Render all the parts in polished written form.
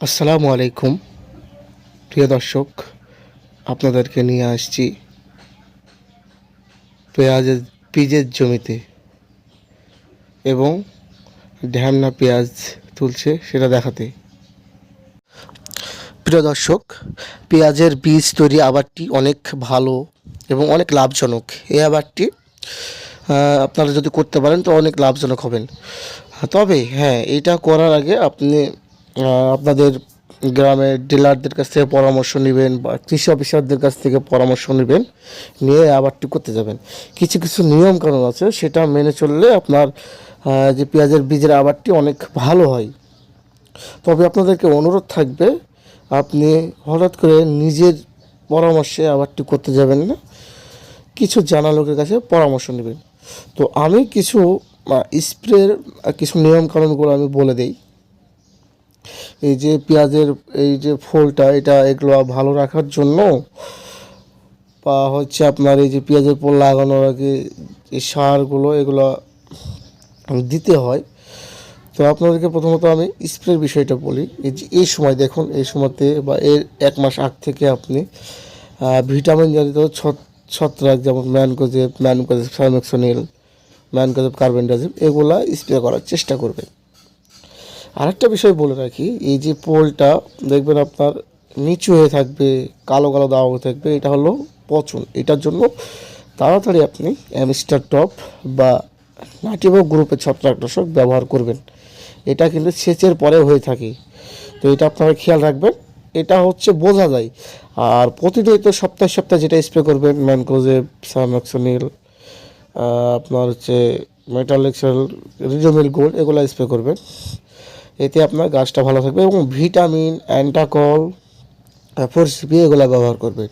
আসসালামু আলাইকুম প্রিয় দর্শক, আপনাদেরকে নিয়ে আসছি পেঁয়াজের বীজের জমিতে এবং ঢ্যামনা পেঁয়াজ তুলছে সেটা দেখাতে। প্রিয় দর্শক, পেঁয়াজের বীজ তৈরি আবারটি অনেক ভালো এবং অনেক লাভজনক। এই আবারটি আপনারা যদি করতে পারেন তো অনেক লাভজনক হবেন। তবে হ্যাঁ, এটা করার আগে আপনি আপনাদের গ্রামের ডিলারদের কাছ থেকে পরামর্শ নেবেন বা কৃষি অফিসারদের কাছ থেকে পরামর্শ নেবেন, নিয়ে আবারটি করতে যাবেন। কিছু কিছু নিয়ম কানুন আছে, সেটা মেনে চললে আপনার যে পেঁয়াজের বীজের আবারটি অনেক ভালো হয়। তবে আপনাদেরকে অনুরোধ থাকবে, আপনি হঠাৎ করে নিজের পরামর্শে আবারটি করতে যাবেন না, কিছু জানা লোকের কাছে পরামর্শ নেবেন। তো আমি কিছু স্প্রের কিছু নিয়মকানুনগুলো আমি বলে দিই। এই যে পেঁয়াজের এই যে ফলটা, এগুলো ভালো রাখার জন্য বা হচ্ছে আপনার এই যে পেঁয়াজের ফল লাগানোর আগে এই সারগুলো এগুলো দিতে হয়। তো আপনাদেরকে প্রথমত আমি স্প্রের বিষয়টা বলি। এই যে এই সময় দেখুন, এই সময়তে বা এর 1 মাস আগ থেকে আপনি ভিটামিন জাতীয় ছত্রাক যেমন ম্যানকোজেব, সাইমোক্সোনিল, ম্যানকোজেব, কার্বেন্ডাজিম এগুলা স্প্রে করার চেষ্টা করবেন। আরেকটা বিষয় বলে রাখি, এই যে পোলটা দেখবেন আপনার নিচু হয়ে থাকবে, কালো কালো দাগ হয়ে থাকবে, এটা হলো পচন। এটার জন্য তাড়াতাড়ি আপনি অ্যামিস্টার টপ বা নাটিভো গ্রুপের ছত্রাকনাশক ব্যবহার করবেন। এটা কিন্তু সেচের পরে হয়ে থাকে, তো এটা আপনারা খেয়াল রাখবেন। এটা হচ্ছে বোঝা যায়। আর প্রতিনিয়ত সপ্তাহে সপ্তাহে যেটা স্প্রে করবেন, ম্যানকোজেব, সাইমোক্সোনিল, আপনার হচ্ছে মেটালেক্সেল, রিজোমিল গোল্ড এগুলো স্প্রে করবেন। এতে আপনার গাছটা ভালো থাকবে এবং ভিটামিন, অ্যান্টাকল, ফোরসিপি এগুলো ব্যবহার করবেন।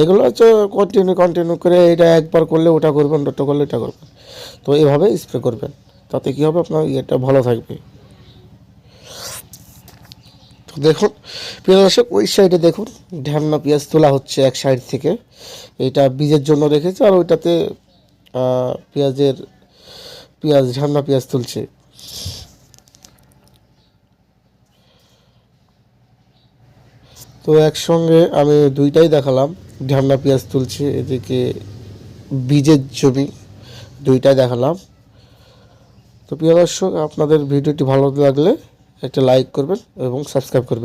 এগুলো হচ্ছে কন্টিনিউ করে এটা একবার করলে ওটা করবেন, ওটা করলে এটা করবেন। তো এইভাবে স্প্রে করবেন, তাতে কী হবে, আপনার ইয়েটা ভালো থাকবে। তো দেখুন প্রিয় দর্শক, ওই সাইডে দেখুন ঢ্যামনা পেঁয়াজ তোলা হচ্ছে এক সাইড থেকে। এটা বীজের জন্য রেখেছে, আর ওইটাতে ঢ্যামনা পেঁয়াজ তুলছে। তো একসঙ্গে আমি দুইটাই দেখালাম, ঢ্যামনা পেঁয়াজ তুলছে, এদিকে বীজের জমি, দুইটাই দেখালাম। তো প্রিয় দর্শক, আপনাদের ভিডিওটি ভালো লাগলে একটা লাইক করবেন এবং সাবস্ক্রাইব করবেন।